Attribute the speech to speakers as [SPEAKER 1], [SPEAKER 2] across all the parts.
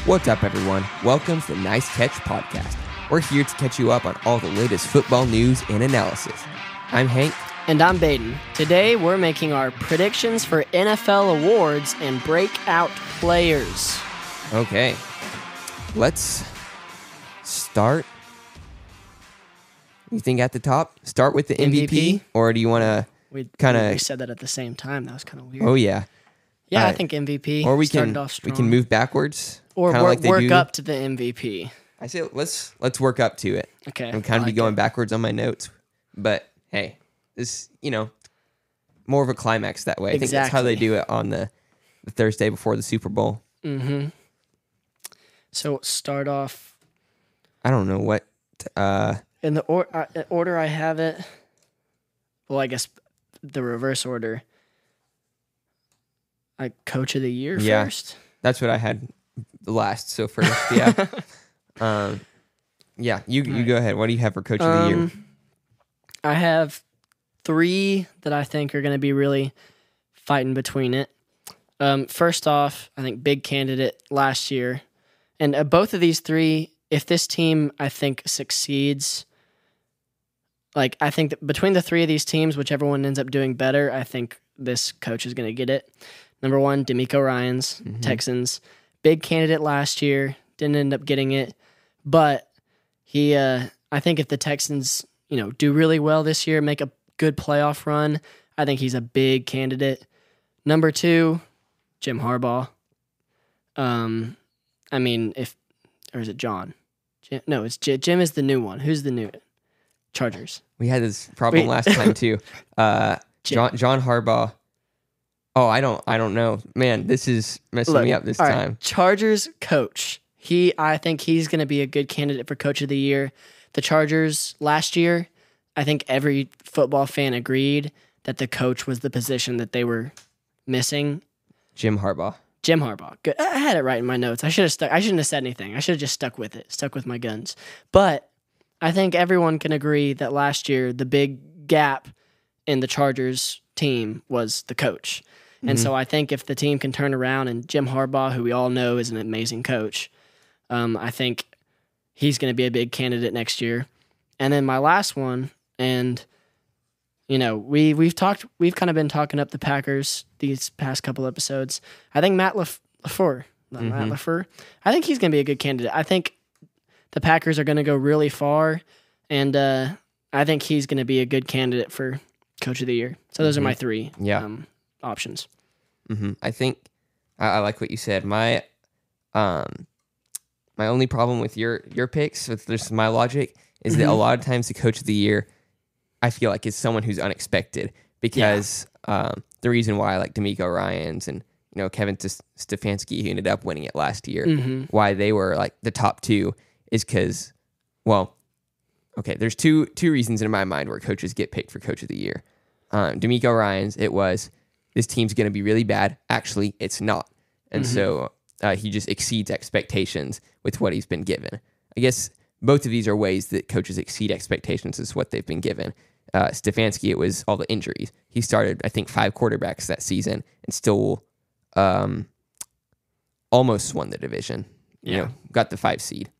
[SPEAKER 1] What's up, everyone? Welcome to the Nice Catch Podcast. We're here to catch you up on all the latest football news and analysis. I'm Hank.
[SPEAKER 2] And I'm Baden. Today, we're making our predictions for NFL awards and breakout players.
[SPEAKER 1] Okay, let's start. You think at the top? Start with the MVP? Or do you want to kind of...
[SPEAKER 2] We said that at the same time. That was kind of weird.
[SPEAKER 1] Oh, yeah.
[SPEAKER 2] Yeah, I think MVP.
[SPEAKER 1] Or we
[SPEAKER 2] started
[SPEAKER 1] can
[SPEAKER 2] off strong.
[SPEAKER 1] we can move backwards.
[SPEAKER 2] Or
[SPEAKER 1] work
[SPEAKER 2] up to the MVP.
[SPEAKER 1] I say let's work up to it.
[SPEAKER 2] Okay.
[SPEAKER 1] I'm kind of going backwards on my notes. But, hey, this, more of a climax that way. I think that's how they do it on the Thursday before the Super Bowl.
[SPEAKER 2] Mm-hmm. So start off.
[SPEAKER 1] I don't know what.
[SPEAKER 2] In the order I have it. Well, I guess the reverse order. Coach of the year first.
[SPEAKER 1] That's what I had last. So first, yeah. You go ahead. What do you have for Coach of the year?
[SPEAKER 2] I have 3 that I think are going to be really fighting between it. First off, I think big candidate last year. And both of these 3, if this team, I think, succeeds, I think that between the 3 of these teams, whichever one ends up doing better, I think this coach is going to get it. Number 1, DeMeco Ryans, Texans. Big candidate last year, didn't end up getting it. But he, I think if the Texans, do really well this year, make a good playoff run, I think he's a big candidate. Number 2, Jim Harbaugh. Or is it John? No, it's Jim is the new one. Who's the new Chargers?
[SPEAKER 1] We had this problem last time too. John Harbaugh. Oh, I don't know. Man, this is messing me up this time.
[SPEAKER 2] Right. Chargers coach. I think he's going to be a good candidate for Coach of the Year. The Chargers last year, I think every football fan agreed that the coach was the position that they were missing.
[SPEAKER 1] Jim Harbaugh.
[SPEAKER 2] Good. I had it right in my notes. I shouldn't have said anything. I should have just stuck with it. Stuck with my guns. But I think everyone can agree that last year the big gap in the Chargers team was the coach. And so I think if the team can turn around and Jim Harbaugh, who we all know is an amazing coach, I think he's going to be a big candidate next year. And then my last one, and we've kind of been talking up the Packers these past couple episodes. I think Matt LaFleur, I think he's going to be a good candidate. I think the Packers are going to go really far, and I think he's going to be a good candidate for Coach of the Year. So those are my 3 options.
[SPEAKER 1] I think I like what you said. My only problem with your picks, with just my logic, is that a lot of times the Coach of the Year, I feel like, is someone who's unexpected because the reason why I like DeMeco Ryans and Kevin Stefanski, who ended up winning it last year, why they were like the top 2 is because, there's two reasons in my mind where coaches get picked for Coach of the Year. DeMeco Ryans, it was, this team's going to be really bad. Actually, it's not. And so he just exceeds expectations with what he's been given. I guess both of these are ways that coaches exceed expectations is what they've been given. Stefanski, it was all the injuries. He started, I think, 5 quarterbacks that season and still almost won the division. Got the 5 seed.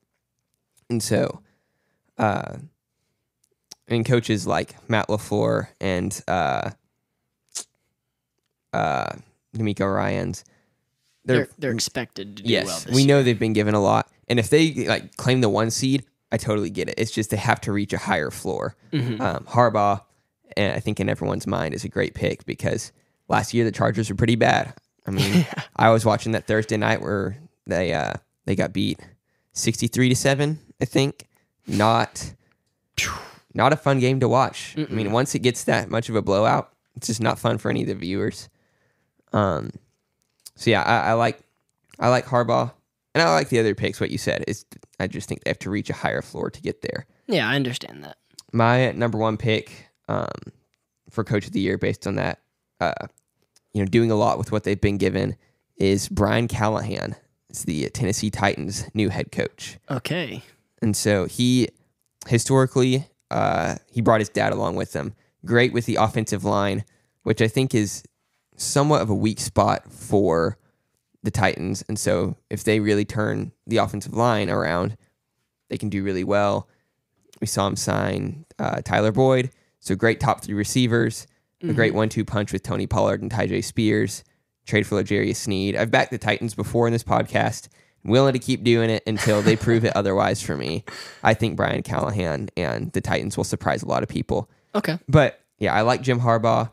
[SPEAKER 1] And so, coaches like Matt LaFleur and DeMeco Ryans,
[SPEAKER 2] they're expected to do well this year.
[SPEAKER 1] Yes, we know they've been given a lot. And if they claim the 1 seed, I totally get it. It's just they have to reach a higher floor. Harbaugh, and I think in everyone's mind, is a great pick because last year the Chargers were pretty bad. I mean, I was watching that Thursday night where they got beat 63-7, I think. Not a fun game to watch. I mean, once it gets that much of a blowout, it's just not fun for any of the viewers. I like Harbaugh, and I like the other picks. What you said is, I just think they have to reach a higher floor to get there.
[SPEAKER 2] Yeah, I understand that.
[SPEAKER 1] My number 1 pick for Coach of the Year, based on that, doing a lot with what they've been given, is Brian Callahan. It's the Tennessee Titans' new head coach.
[SPEAKER 2] Okay.
[SPEAKER 1] And so he historically he brought his dad along with him. Great with the offensive line, which I think is somewhat of a weak spot for the Titans. And so if they really turn the offensive line around, they can do really well. We saw him sign Tyler Boyd. So great top 3 receivers, a great 1-2 punch with Tony Pollard and Tyjae Spears, trade for L'Jarius Sneed. I've backed the Titans before in this podcast. I'm willing to keep doing it until they prove it otherwise for me. I think Brian Callahan and the Titans will surprise a lot of people.
[SPEAKER 2] Okay.
[SPEAKER 1] But yeah, I like Jim Harbaugh.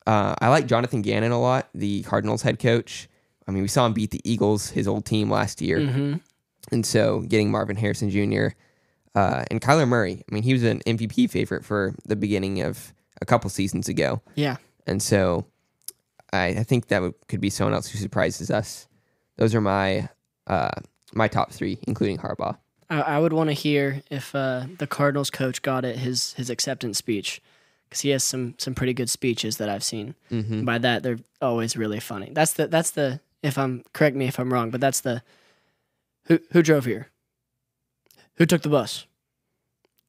[SPEAKER 1] I like Jonathan Gannon a lot, the Cardinals head coach. I mean, we saw him beat the Eagles, his old team, last year. And so getting Marvin Harrison Jr. And Kyler Murray, I mean, he was an MVP favorite for the beginning of a couple seasons ago.
[SPEAKER 2] Yeah.
[SPEAKER 1] And so I think that could be someone else who surprises us. Those are my my top 3, including Harbaugh.
[SPEAKER 2] I would want to hear if the Cardinals coach got it, his acceptance speech, because he has some pretty good speeches that I've seen. By that, they're always really funny. That's the correct me if I'm wrong, but that's the who drove here? Who took the bus?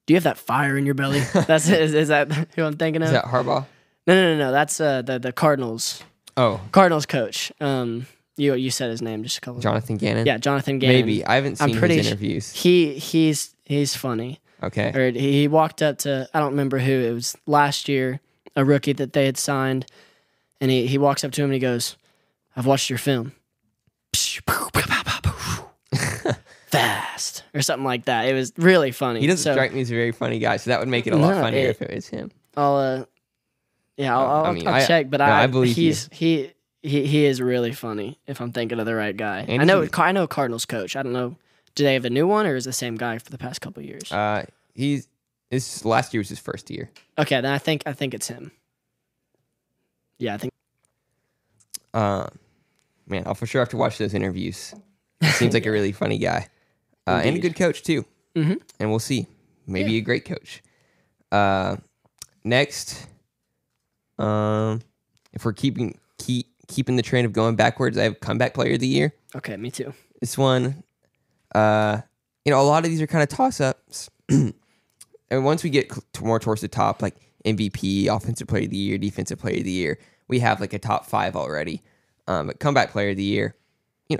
[SPEAKER 2] Do you have that fire in your belly? Is that who I'm thinking of?
[SPEAKER 1] Is that Harbaugh?
[SPEAKER 2] No. That's the Cardinals.
[SPEAKER 1] Oh,
[SPEAKER 2] Cardinals coach. You said his name just a couple.
[SPEAKER 1] Jonathan Gannon.
[SPEAKER 2] Yeah, Jonathan Gannon.
[SPEAKER 1] Maybe I haven't seen his interviews.
[SPEAKER 2] He's funny.
[SPEAKER 1] Okay.
[SPEAKER 2] Or he walked up to, I don't remember who it was, last year, a rookie that they had signed, and he walks up to him and he goes, "I've watched your film." Fast or something like that. It was really funny.
[SPEAKER 1] He doesn't strike me as a very funny guy, so that would make it a lot funnier if it was him.
[SPEAKER 2] I'll check, but I believe he is really funny if I'm thinking of the right guy. And I know Cardinals coach. I don't know. Do they have a new one or is the same guy for the past couple of years?
[SPEAKER 1] His last year was his first year.
[SPEAKER 2] Okay, then I think it's him. Yeah, I think.
[SPEAKER 1] Man, I'll for sure have to watch those interviews. Seems like a really funny guy. And a good coach, too. And we'll see. Maybe a great coach. Next, if we're keeping the trend of going backwards, I have Comeback Player of the Year.
[SPEAKER 2] Okay, me too.
[SPEAKER 1] This one, a lot of these are kind of toss-ups. And once we get more towards the top, like MVP, Offensive Player of the Year, Defensive Player of the Year, we have like a top 5 already. But Comeback Player of the Year,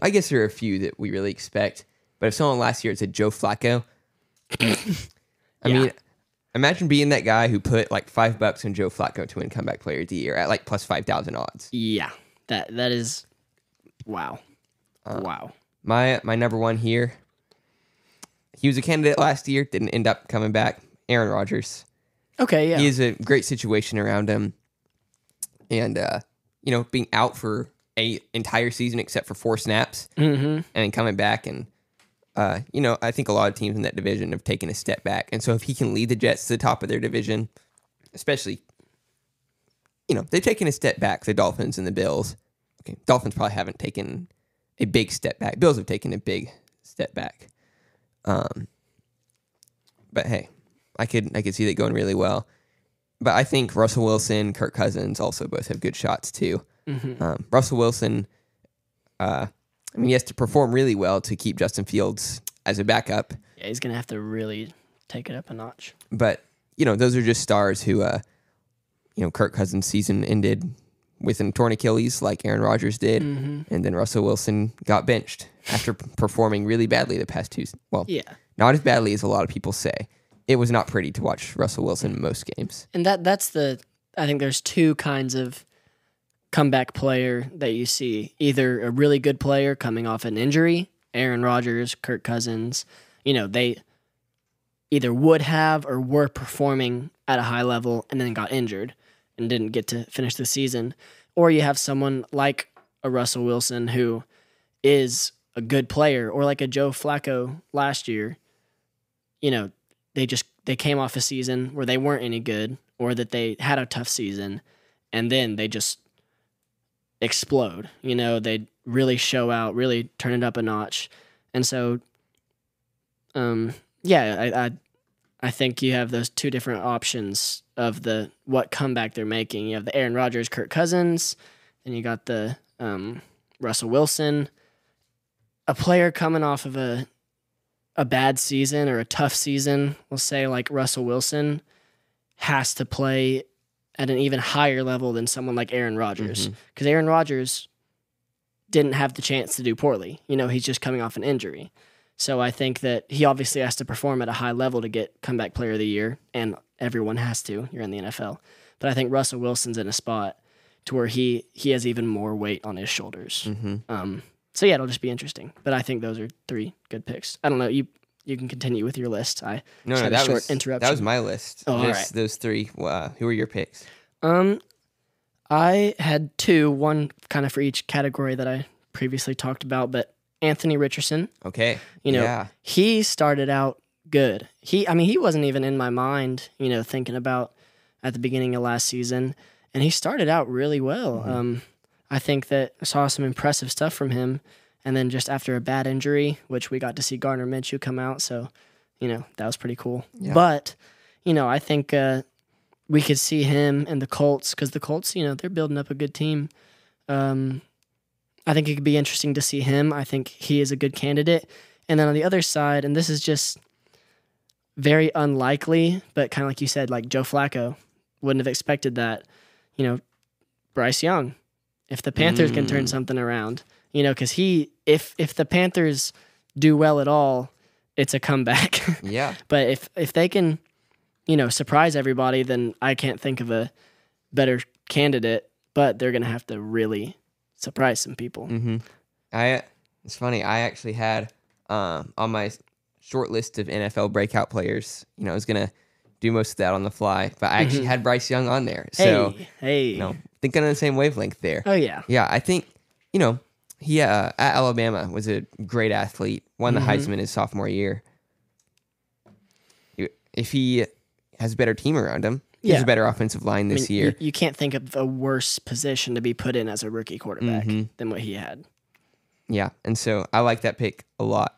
[SPEAKER 1] I guess there are a few that we really expect. But if someone last year said Joe Flacco, I mean, imagine being that guy who put like $5 on Joe Flacco to win Comeback Player of the Year at like plus 5,000 odds.
[SPEAKER 2] Yeah, that is wow. Wow.
[SPEAKER 1] My number 1 here, he was a candidate last year, didn't end up coming back. Aaron Rodgers.
[SPEAKER 2] Okay, yeah.
[SPEAKER 1] He has a great situation around him. And, being out for an entire season except for 4 snaps and then coming back and, I think a lot of teams in that division have taken a step back. And so if he can lead the Jets to the top of their division, especially, they've taken a step back, the Dolphins and the Bills. Okay, Dolphins probably haven't taken a big step back. Bills have taken a big step back. But hey, I could see that going really well. But I think Russell Wilson, Kirk Cousins also both have good shots too. Russell Wilson, he has to perform really well to keep Justin Fields as a backup.
[SPEAKER 2] Yeah, he's going to have to really take it up a notch.
[SPEAKER 1] But, those are just stars who, Kirk Cousins' season ended with a torn Achilles like Aaron Rodgers did. And then Russell Wilson got benched after performing really badly the past 2. Well, not as badly as a lot of people say. It was not pretty to watch Russell Wilson in most games.
[SPEAKER 2] And that's I think there's 2 kinds of comeback player that you see. Either a really good player coming off an injury, Aaron Rodgers, Kirk Cousins, they either would have or were performing at a high level and then got injured and didn't get to finish the season. Or you have someone like a Russell Wilson who is a good player, or like a Joe Flacco last year. They came off a season where they weren't any good, or that they had a tough season, and then they just explode. They really show out, really turn it up a notch. And so, I think you have those 2 different options of what comeback they're making. You have the Aaron Rodgers, Kirk Cousins, then you got the Russell Wilson, a player coming off of a bad season or a tough season, we'll say, like Russell Wilson, has to play at an even higher level than someone like Aaron Rodgers. Because Aaron Rodgers, didn't have the chance to do poorly. He's just coming off an injury. So I think that he obviously has to perform at a high level to get comeback player of the year, and everyone has to. You're in the NFL. But I think Russell Wilson's in a spot to where he has even more weight on his shoulders. So yeah, it'll just be interesting. But I think those are 3 good picks. I don't know. You can continue with your list.
[SPEAKER 1] That was my list.
[SPEAKER 2] Oh,
[SPEAKER 1] just
[SPEAKER 2] all right.
[SPEAKER 1] Those 3. Who are your picks?
[SPEAKER 2] I had 2, one kind of for each category that I previously talked about, but Anthony Richardson.
[SPEAKER 1] Okay.
[SPEAKER 2] He started out good. He wasn't even in my mind, thinking about at the beginning of last season, and he started out really well. I think that I saw some impressive stuff from him, and then just after a bad injury, which we got to see Gardner Minshew come out, so, that was pretty cool. Yeah. But, I think we could see him and the Colts, because the Colts, they're building up a good team. I think it could be interesting to see him. I think he is a good candidate. And then on the other side, and this is just very unlikely, but kind of like you said, like Joe Flacco, wouldn't have expected that. Bryce Young, if the Panthers can turn something around, because if the Panthers do well at all, it's a comeback.
[SPEAKER 1] Yeah.
[SPEAKER 2] But if they can, surprise everybody, then I can't think of a better candidate, but they're going to have to really surprise some people.
[SPEAKER 1] It's funny. I actually had on my short list of NFL breakout players. I was gonna do most of that on the fly, but I actually had Bryce Young on there. So thinking on the same wavelength there.
[SPEAKER 2] Oh yeah,
[SPEAKER 1] yeah. I think he at Alabama was a great athlete. Won the Heisman his sophomore year. If he has a better team around him. He has a better offensive line this year.
[SPEAKER 2] You can't think of a worse position to be put in as a rookie quarterback than what he had.
[SPEAKER 1] Yeah, and so I like that pick a lot.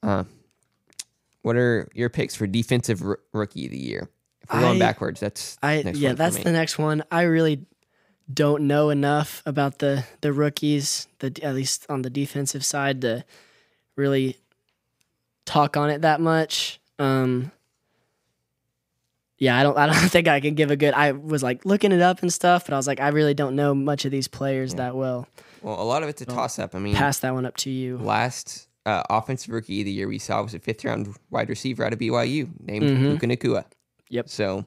[SPEAKER 1] What are your picks for defensive rookie of the year? If we're going backwards, that's
[SPEAKER 2] the next one. I really don't know enough about the rookies, at least on the defensive side, to really talk on it that much. Yeah, I don't think I can give a good. I was like looking it up and stuff, but I was like, I really don't know much of these players that well.
[SPEAKER 1] Well, a lot of it's a toss-up.
[SPEAKER 2] Pass that one up to you.
[SPEAKER 1] Last offensive rookie of the year we saw was a 5th-round wide receiver out of BYU named Puka Nacua.
[SPEAKER 2] Yep.
[SPEAKER 1] So,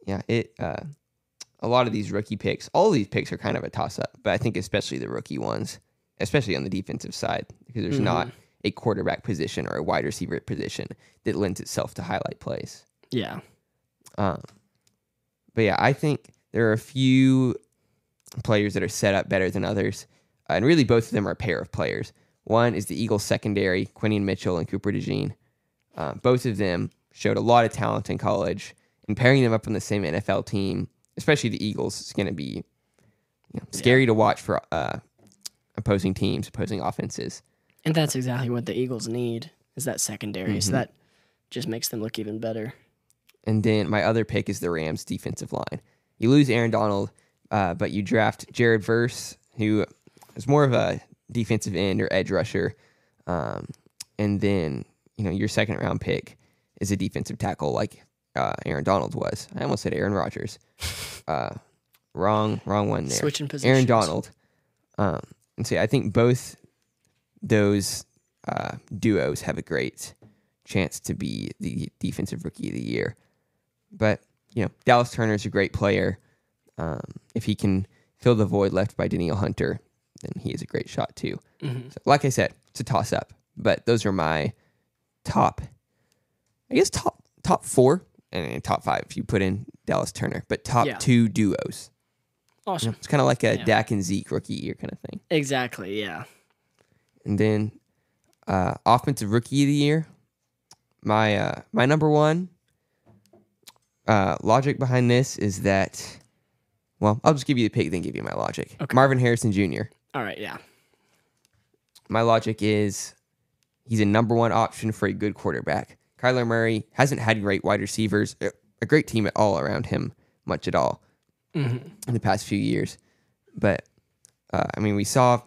[SPEAKER 1] yeah, a lot of these rookie picks, all of these picks are kind of a toss-up, but I think especially the rookie ones, especially on the defensive side, because there's not a quarterback position or a wide receiver position that lends itself to highlight plays.
[SPEAKER 2] Yeah.
[SPEAKER 1] But yeah, I think there are a few players that are set up better than others. And really both of them are a pair of players. One is the Eagles secondary, Quinion Mitchell and Cooper DeJean. Both of them showed a lot of talent in college. And pairing them up on the same NFL team, especially the Eagles, is going to be scary to watch for opposing teams, opposing offenses.
[SPEAKER 2] And that's exactly what the Eagles need, is that secondary. So that just makes them look even better.
[SPEAKER 1] And then my other pick is the Rams' defensive line. You lose Aaron Donald, but you draft Jared Verse, who is more of a defensive end or edge rusher. And then, your second-round pick is a defensive tackle like Aaron Donald was. I almost said Aaron Rodgers. Wrong one there.
[SPEAKER 2] Switching positions.
[SPEAKER 1] Aaron Donald. And so I think both those duos have a great chance to be the defensive rookie of the year. But, Dallas Turner is a great player. If he can fill the void left by Danielle Hunter, then he is a great shot too. So, like I said, it's a toss-up. But those are my top 4 and top 5 if you put in Dallas Turner. But top 2 duos.
[SPEAKER 2] Awesome.
[SPEAKER 1] It's kind of like a Dak and Zeke rookie year kind of thing.
[SPEAKER 2] Exactly, yeah.
[SPEAKER 1] And then offensive rookie of the year, my number one logic behind this is that, well, I'll just give you the pick, then give you my logic.
[SPEAKER 2] Okay.
[SPEAKER 1] Marvin Harrison Jr.
[SPEAKER 2] All right, yeah.
[SPEAKER 1] My logic is he's a number one option for a good quarterback. Kyler Murray hasn't had great wide receivers, a great team at all around him, much at all, in the past few years. But, we saw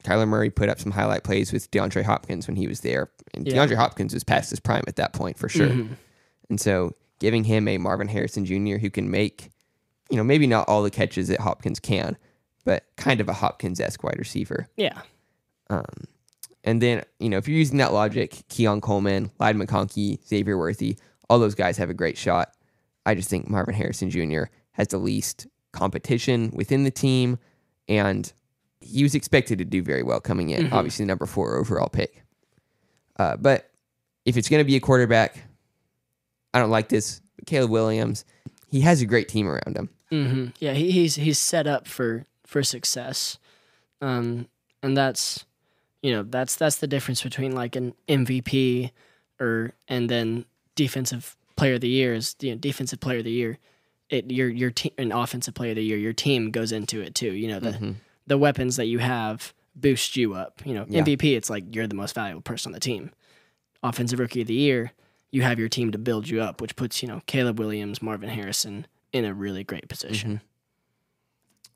[SPEAKER 1] Kyler Murray put up some highlight plays with DeAndre Hopkins when he was there. And DeAndre Hopkins was past his prime at that point, for sure. And so giving him a Marvin Harrison Jr. who can make, maybe not all the catches that Hopkins can, but kind of a Hopkins-esque wide receiver.
[SPEAKER 2] Yeah.
[SPEAKER 1] And then, if you're using that logic, Keon Coleman, Lyde McConkey, Xavier Worthy, all those guys have a great shot. I just think Marvin Harrison Jr. has the least competition within the team, and he was expected to do very well coming in. Obviously, number 4 overall pick. But if it's going to be a quarterback, I don't like this. Caleb Williams, he has a great team around him.
[SPEAKER 2] Yeah, he's set up for success, and that's the difference between like an MVP and then defensive player of the year is defensive player of the year. Your team and offensive player of the year. Your team goes into it too. The weapons that you have boost you up. MVP, it's like you're the most valuable person on the team. Offensive rookie of the year, you have your team to build you up, which puts Caleb Williams, Marvin Harrison in a really great position.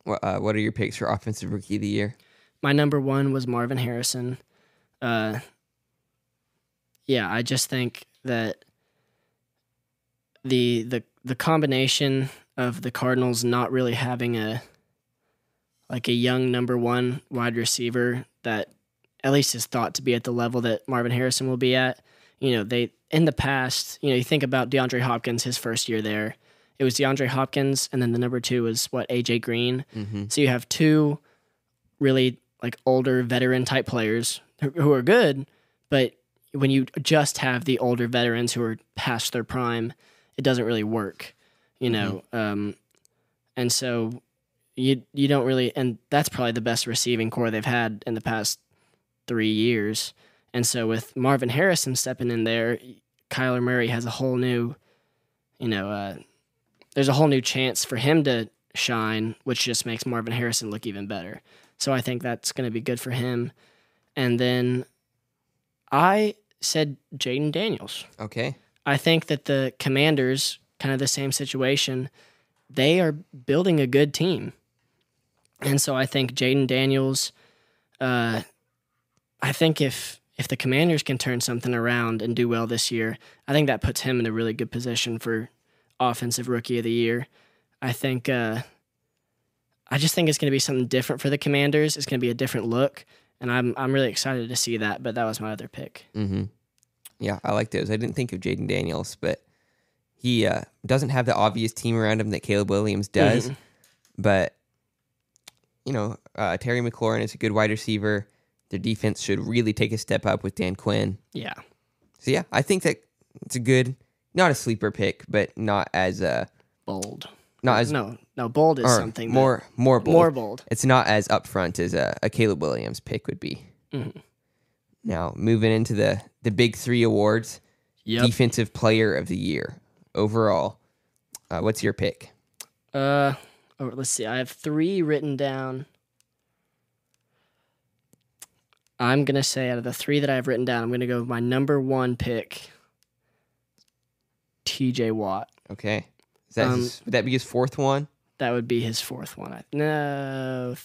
[SPEAKER 1] What are your picks for offensive rookie of the year?
[SPEAKER 2] My number 1 was Marvin Harrison. I just think that the combination of the Cardinals not really having a young number 1 wide receiver that at least is thought to be at the level that Marvin Harrison will be at. They in the past, you think about DeAndre Hopkins, his first year there. It was DeAndre Hopkins, and then the number 2 was AJ Green. So you have 2 really older veteran type players who are good, but when you just have the older veterans who are past their prime, it doesn't really work, and so you don't really, and that's probably the best receiving core they've had in the past 3 years. And so with Marvin Harrison stepping in there, Kyler Murray has a whole new, there's a whole new chance for him to shine, which just makes Marvin Harrison look even better. So I think that's going to be good for him. And then I said Jaden Daniels.
[SPEAKER 1] Okay.
[SPEAKER 2] I think that the Commanders, kind of the same situation, they are building a good team. And so I think Jaden Daniels, I think if the Commanders can turn something around and do well this year, I think that puts him in a really good position for Offensive Rookie of the Year. I think, I just think it's going to be something different for the Commanders. It's going to be a different look, and I'm really excited to see that. But that was my other pick.
[SPEAKER 1] Yeah, I like those. I didn't think of Jaden Daniels, but he doesn't have the obvious team around him that Caleb Williams does. But Terry McLaurin is a good wide receiver. Their defense should really take a step up with Dan Quinn.
[SPEAKER 2] Yeah.
[SPEAKER 1] So, yeah, I think that it's a good, not a sleeper pick, but not as
[SPEAKER 2] bold.
[SPEAKER 1] Not as
[SPEAKER 2] no, bold is something
[SPEAKER 1] more bold.
[SPEAKER 2] More bold.
[SPEAKER 1] It's not as upfront as a Caleb Williams pick would be. Now, moving into the big 3 awards, Defensive Player of the Year overall. What's your pick?
[SPEAKER 2] Let's see. I have 3 written down. I'm going to say out of the 3 that I have written down, I'm going to go with my number 1 pick, TJ Watt.
[SPEAKER 1] Okay. Would that be his 4th one?
[SPEAKER 2] That would be his 4th one. No.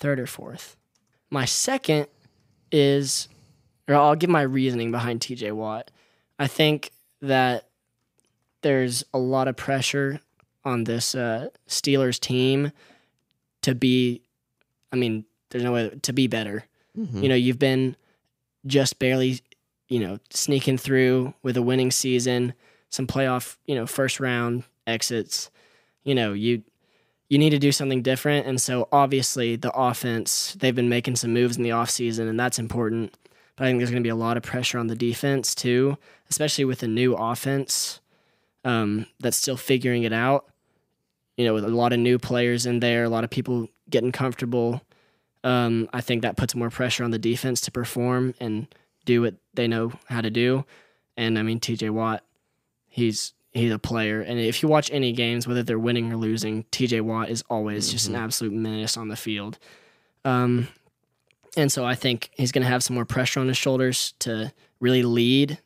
[SPEAKER 2] 3rd or 4th. My second is, or I'll give my reasoning behind TJ Watt. I think that there's a lot of pressure on this Steelers team to be, there's no way to be better. You've been just barely, sneaking through with a winning season, some playoff, first round exits. You need to do something different. And so obviously the offense, they've been making some moves in the offseason, and that's important. But I think there's going to be a lot of pressure on the defense too, especially with a new offense that's still figuring it out. With a lot of new players in there, a lot of people getting comfortable. I think that puts more pressure on the defense to perform and do what they know how to do. And TJ Watt, he's a player. And if you watch any games, whether they're winning or losing, TJ Watt is always just an absolute menace on the field. And so I think he's going to have some more pressure on his shoulders to really lead,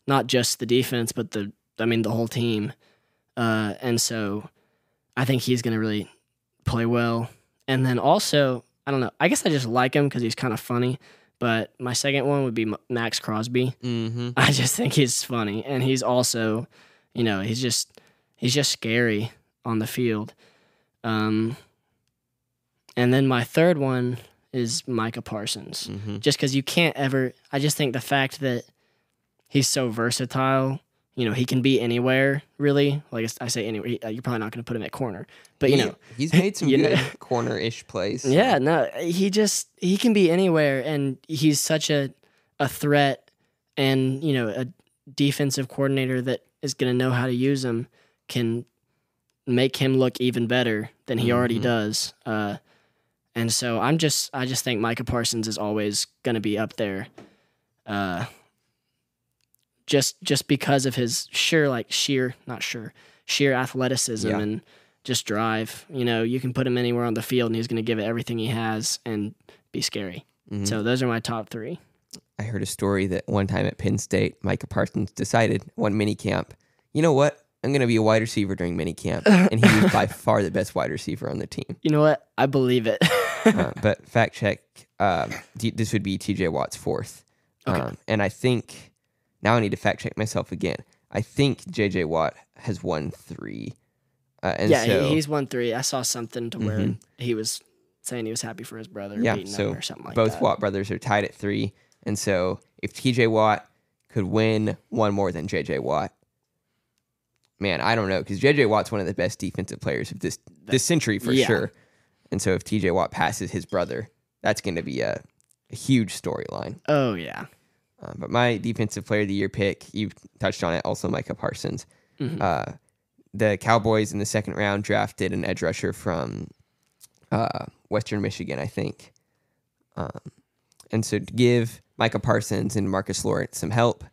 [SPEAKER 2] not just the defense, but the whole team. And so I think he's going to really play well. And then also, I don't know, I guess I just like him because he's kind of funny. But my second one would be Max Crosby. I just think he's funny. And he's also, he's just scary on the field. And then my third one is Micah Parsons. Just because you can't ever... I just think the fact that he's so versatile, he can be anywhere, really. Like I say anywhere, you're probably not going to put him at corner. But,
[SPEAKER 1] he's made some good corner-ish plays. So.
[SPEAKER 2] Yeah, no, he can be anywhere, and he's such a threat, and, a defensive coordinator that is going to know how to use him can make him look even better than he already does. And so I just think Micah Parsons is always going to be up there. Just because of his sheer athleticism and just drive. You can put him anywhere on the field and he's going to give it everything he has and be scary. So those are my top three.
[SPEAKER 1] I heard a story that one time at Penn State, Micah Parsons decided one mini camp, you know what? I'm going to be a wide receiver during mini camp. And he was by far the best wide receiver on the team.
[SPEAKER 2] You know what? I believe it.
[SPEAKER 1] But fact check, this would be TJ Watt's fourth.
[SPEAKER 2] Okay.
[SPEAKER 1] And I think, now I need to fact check myself again. I think JJ Watt has won 3.
[SPEAKER 2] He's won 3. I saw something to where he was saying he was happy for his brother beating him or something like that.
[SPEAKER 1] Both Watt brothers are tied at 3. And so if TJ Watt could win one more than JJ Watt, man, I don't know, because JJ Watt's one of the best defensive players of this century for sure. And so if TJ Watt passes his brother, that's going to be a huge storyline.
[SPEAKER 2] Oh, yeah.
[SPEAKER 1] But my defensive player of the year pick, you touched on it, also Micah Parsons. The Cowboys in the second round drafted an edge rusher from Western Michigan, I think. And so to give Micah Parsons and Marcus Lawrence some help,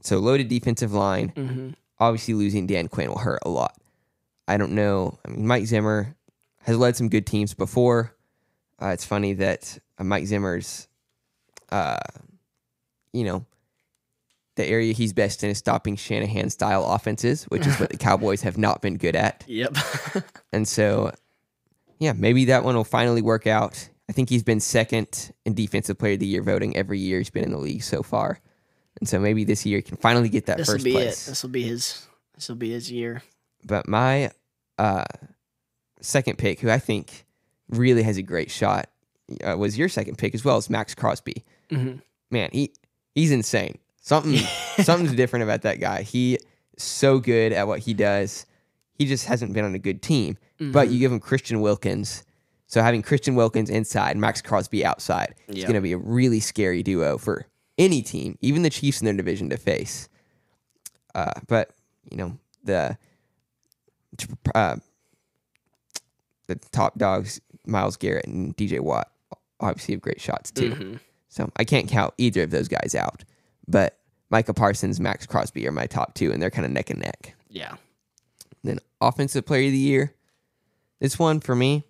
[SPEAKER 1] so loaded defensive line, obviously losing Dan Quinn will hurt a lot. I don't know. I mean, Mike Zimmer has led some good teams before. It's funny that Mike Zimmer's, the area he's best in is stopping Shanahan-style offenses, which is what the Cowboys have not been good at.
[SPEAKER 2] Yep.
[SPEAKER 1] And so, maybe that one will finally work out. I think he's been second in Defensive Player of the Year voting every year he's been in the league so far. And so maybe this year he can finally get that first place.
[SPEAKER 2] This will be his year.
[SPEAKER 1] But my second pick, who I think really has a great shot, was your second pick as well, is Max Crosby. Man, he's insane. Something's different about that guy. He is so good at what he does. He just hasn't been on a good team. But you give him Christian Wilkins. So having Christian Wilkins inside, Max Crosby outside, it's going to be a really scary duo for any team, even the Chiefs in their division, to face. But the top dogs, Myles Garrett and DJ Watt, obviously have great shots too. So I can't count either of those guys out. But Micah Parsons, Max Crosby are my top 2, and they're kind of neck and neck.
[SPEAKER 2] Yeah.
[SPEAKER 1] Then Offensive Player of the Year, this one for me,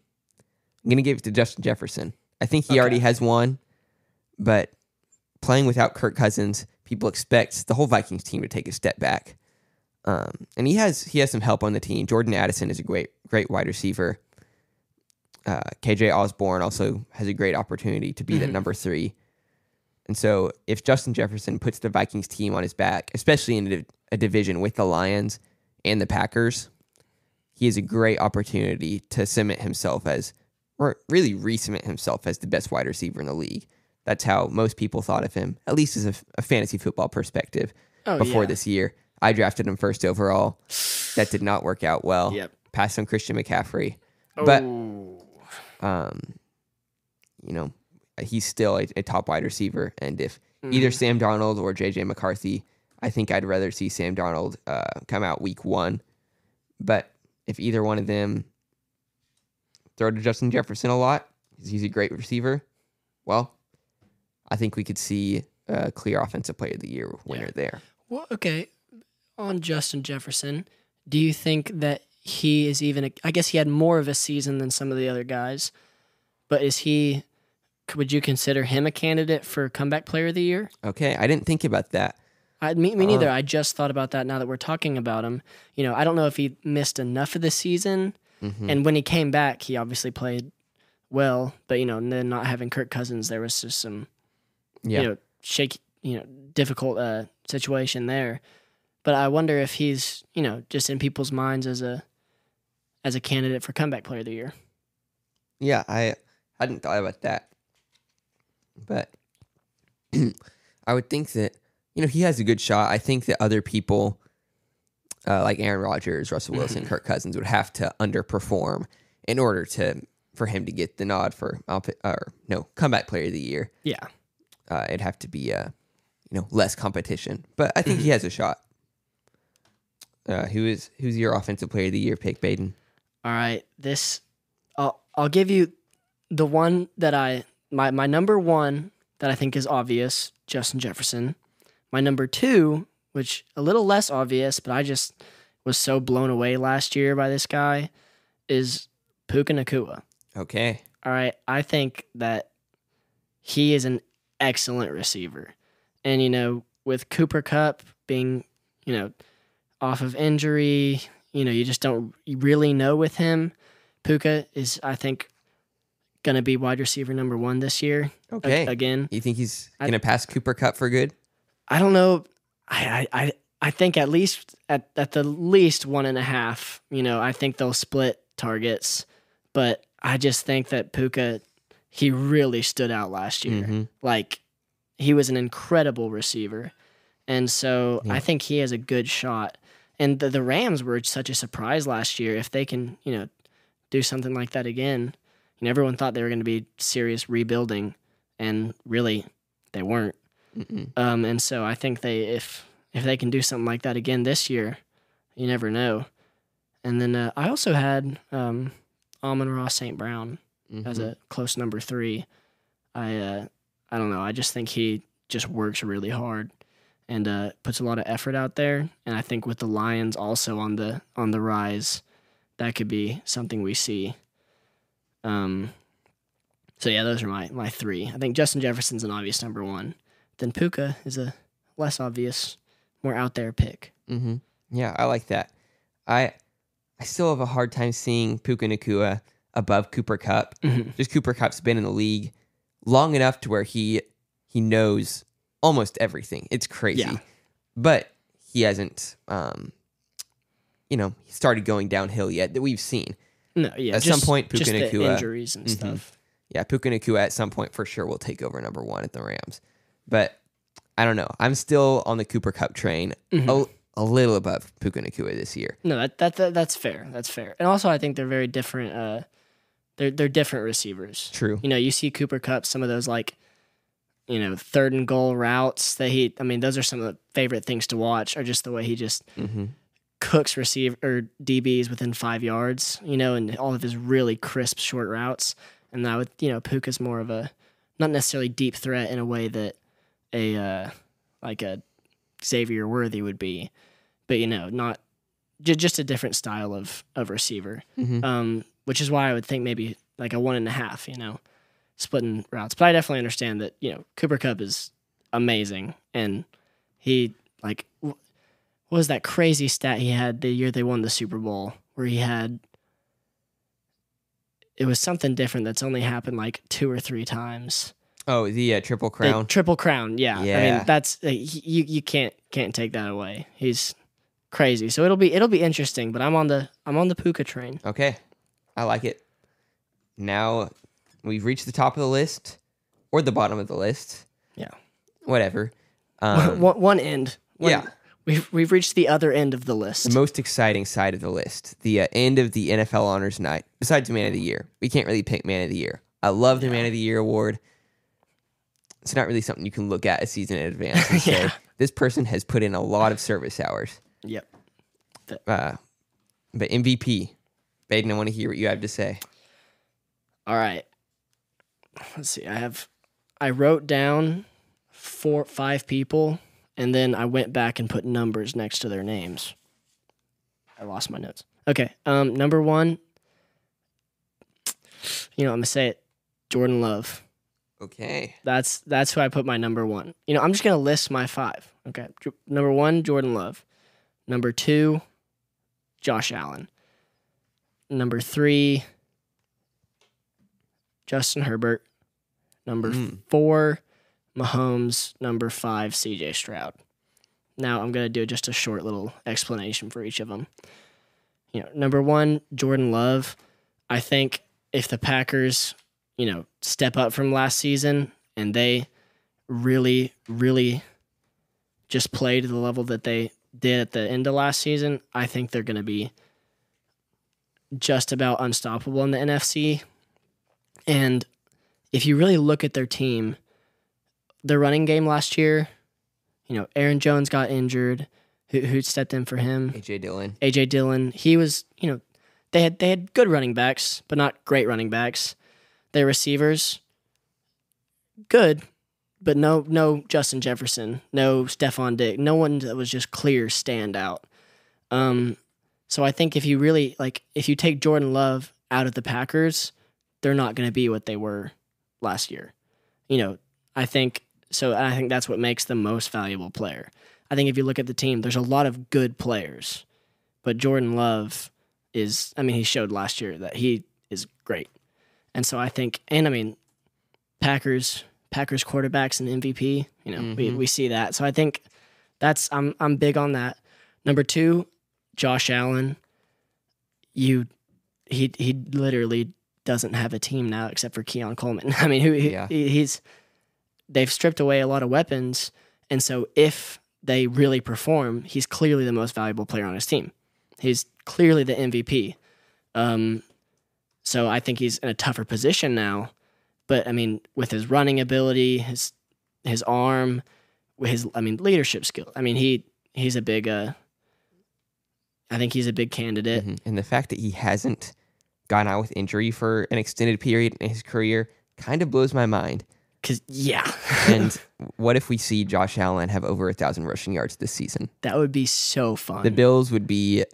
[SPEAKER 1] I'm going to give it to Justin Jefferson. I think he already has one, but playing without Kirk Cousins, people expect the whole Vikings team to take a step back. And he has some help on the team. Jordan Addison is a great wide receiver. KJ Osborne also has a great opportunity to be that number 3. And so if Justin Jefferson puts the Vikings team on his back, especially in a division with the Lions and the Packers, he has a great opportunity to cement himself or really re-cement himself as the best wide receiver in the league. That's how most people thought of him, at least as a fantasy football perspective, before this year. I drafted him first overall. That did not work out well.
[SPEAKER 2] Yep.
[SPEAKER 1] Passed on Christian McCaffrey.
[SPEAKER 2] Oh.
[SPEAKER 1] But, he's still a top wide receiver. And if either Sam Darnold or J.J. McCarthy, I think I'd rather see Sam Darnold come out week 1. But if either one of them throw to Justin Jefferson a lot, because he's a great receiver, well, I think we could see a clear Offensive Player of the Year winner there.
[SPEAKER 2] Well, okay. On Justin Jefferson, do you think that he is I guess he had more of a season than some of the other guys, but would you consider him a candidate for Comeback Player of the Year?
[SPEAKER 1] Okay, I didn't think about that.
[SPEAKER 2] Me neither. I just thought about that now that we're talking about him. I don't know if he missed enough of the season, and when he came back, he obviously played well, but, and then not having Kirk Cousins, there was just some, difficult situation there. But I wonder if he's, just in people's minds as as a candidate for comeback player of the year.
[SPEAKER 1] Yeah, I hadn't thought about that. But I would think that, he has a good shot. I think that other people like Aaron Rodgers, Russell Wilson, Kirk Cousins would have to underperform in order for him to get the nod for comeback player of the year.
[SPEAKER 2] Yeah.
[SPEAKER 1] It'd have to be less competition. But I think he has a shot. Who's your offensive player of the year pick, Baden?
[SPEAKER 2] All right. I'll give you the one that my number one that I think is obvious, Justin Jefferson. My number two, which a little less obvious, but I just was so blown away last year by this guy, is Puka Nacua.
[SPEAKER 1] Okay.
[SPEAKER 2] All right. I think that he is an excellent receiver. And, with Cooper Kupp being, off of injury, you just don't really know with him. Puka is, I think, going to be wide receiver number one this year.
[SPEAKER 1] Okay.
[SPEAKER 2] Again.
[SPEAKER 1] You think he's going to pass Cooper Kupp for good?
[SPEAKER 2] I don't know. I think at least at the least 1.5. I think they'll split targets, but I just think that Puka, he really stood out last year.
[SPEAKER 1] Mm-hmm.
[SPEAKER 2] Like, he was an incredible receiver, and so I think he has a good shot. And the Rams were such a surprise last year. If they can, do something like that again, everyone thought they were going to be serious rebuilding, and really, they weren't. And so I think if they can do something like that again this year, you never know. And then I also had Amon-Ra St. Brown as a close number 3. I don't know. I just think he just works really hard and puts a lot of effort out there. And I think with the Lions also on the rise, that could be something we see. So yeah, those are my 3. I think Justin Jefferson's an obvious number 1. Then Puka is a less obvious, more out there pick.
[SPEAKER 1] Mm-hmm. Yeah, I like that. I still have a hard time seeing Puka Nacua above Cooper Kupp. Just Cooper Kupp's been in the league long enough to where he knows almost everything. It's crazy.
[SPEAKER 2] Yeah.
[SPEAKER 1] But he hasn't started going downhill yet that we've seen.
[SPEAKER 2] No, yeah.
[SPEAKER 1] At some point, Puka
[SPEAKER 2] just
[SPEAKER 1] Nacua,
[SPEAKER 2] the injuries and stuff.
[SPEAKER 1] Yeah, Puka Nacua at some point for sure will take over number 1 at the Rams. But I don't know. I'm still on the Cooper Kupp train, a little above Puka Nacua this year.
[SPEAKER 2] No, that's fair. That's fair. And also, I think they're very different. They're different receivers.
[SPEAKER 1] True.
[SPEAKER 2] You see Cooper Kupp, some of those third and goal routes that those are some of the favorite things to watch. Are just the way he just cooks DBs within 5 yards. And all of his really crisp short routes. And that would Puka's more of a not necessarily deep threat in a way that a Xavier Worthy would be, but not just a different style of receiver. Which is why I would think maybe like a 1.5, splitting routes. But I definitely understand that Cooper Kupp is amazing, and he what was that crazy stat he had the year they won the Super Bowl where he had. It was something different that's only happened like 2 or 3 times.
[SPEAKER 1] Oh, the Triple Crown.
[SPEAKER 2] The Triple Crown, yeah. I mean, that's you can't take that away. He's crazy. So it'll be interesting. But I'm on the Puka train.
[SPEAKER 1] Okay, I like it. Now we've reached the top of the list or the bottom of the list.
[SPEAKER 2] Yeah,
[SPEAKER 1] whatever.
[SPEAKER 2] One end.
[SPEAKER 1] Yeah.
[SPEAKER 2] We've reached the other end of the list.
[SPEAKER 1] The most exciting side of the list. The end of the NFL Honors Night. Besides Man of the Year. We can't really pick Man of the Year. I love the Man of the Year award. It's not really something you can look at a season in advance and say, this person has put in a lot of service hours.
[SPEAKER 2] Yep.
[SPEAKER 1] But MVP. Baden, I want to hear what you have to say.
[SPEAKER 2] All right. Let's see. I wrote down 5 people. And then I went back and put numbers next to their names. I lost my notes. Okay, number 1. I'm gonna say it. Jordan Love.
[SPEAKER 1] Okay.
[SPEAKER 2] That's who I put my number 1. I'm just gonna list my 5. Okay. Number 1, Jordan Love. Number 2, Josh Allen. Number 3, Justin Herbert. Number 4. Mahomes, number 5, CJ Stroud. Now I'm going to do just a short little explanation for each of them. number one, Jordan Love. I think if the Packers, step up from last season and they really, really just play to the level that they did at the end of last season, I think they're going to be just about unstoppable in the NFC. And if you really look at their team, their running game last year, Aaron Jones got injured. Who stepped in for him? A.J. Dillon. He was, they had good running backs, but not great running backs. Their receivers, good, but no Justin Jefferson, no Stephon Diggs, no one that was just clear standout. So I think if you take Jordan Love out of the Packers, they're not going to be what they were last year. I think that's what makes them most valuable player. I think if you look at the team, there's a lot of good players, but Jordan Love he showed last year that he is great. And so I think, Packers quarterbacks and MVP, we see that. So I think I'm big on that. Number two, Josh Allen. He literally doesn't have a team now except for Keon Coleman. They've stripped away a lot of weapons, and so if they really perform, he's clearly the most valuable player on his team. He's clearly the MVP. So I think he's in a tougher position now. But with his running ability, his arm, his leadership skill. He's a big. I think he's a big candidate.
[SPEAKER 1] Mm-hmm. And the fact that he hasn't gone out with injury for an extended period in his career kind of blows my mind. And what if we see Josh Allen have over 1,000 rushing yards this season?
[SPEAKER 2] That would be so fun.
[SPEAKER 1] The Bills would be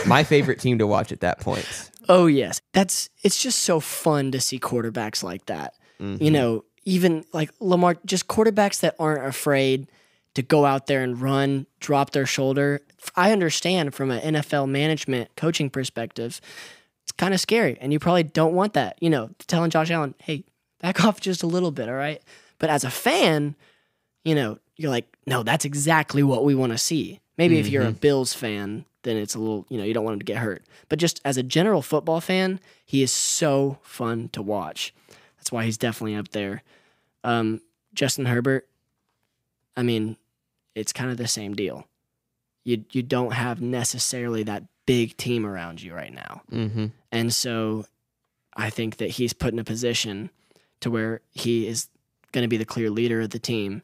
[SPEAKER 1] my favorite team to watch at that point.
[SPEAKER 2] Oh, yes. It's just so fun to see quarterbacks like that. Mm-hmm. Even like Lamar, just quarterbacks that aren't afraid to go out there and run, drop their shoulder. I understand from an NFL management coaching perspective, it's kind of scary. And you probably don't want that. Telling Josh Allen, hey, back off just a little bit, all right? But as a fan, you're like, no, that's exactly what we want to see. Maybe if you're a Bills fan, then it's a little, you don't want him to get hurt. But just as a general football fan, he is so fun to watch. That's why he's definitely up there. Justin Herbert, it's kind of the same deal. You don't have necessarily that big team around you right now. Mm-hmm. And so I think that he's put in a position to where he is going to be the clear leader of the team.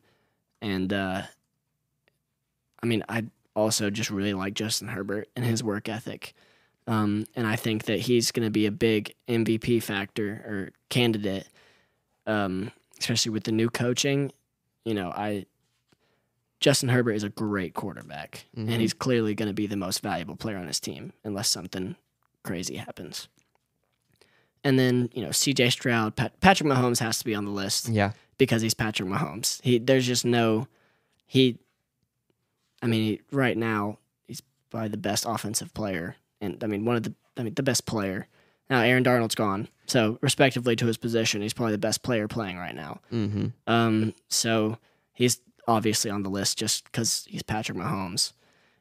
[SPEAKER 2] And, I also just really like Justin Herbert and his work ethic. And I think that he's going to be a big MVP factor or candidate, especially with the new coaching. Justin Herbert is a great quarterback, and he's clearly going to be the most valuable player on his team unless something crazy happens. And then, C.J. Stroud, Patrick Mahomes has to be on the list.
[SPEAKER 1] Yeah.
[SPEAKER 2] Because he's Patrick Mahomes. Right now, he's probably the best offensive player. And, the best player. Now, Aaron Darnold's gone. So, respectively to his position, he's probably the best player playing right now. Mm-hmm. So, he's obviously on the list just because he's Patrick Mahomes.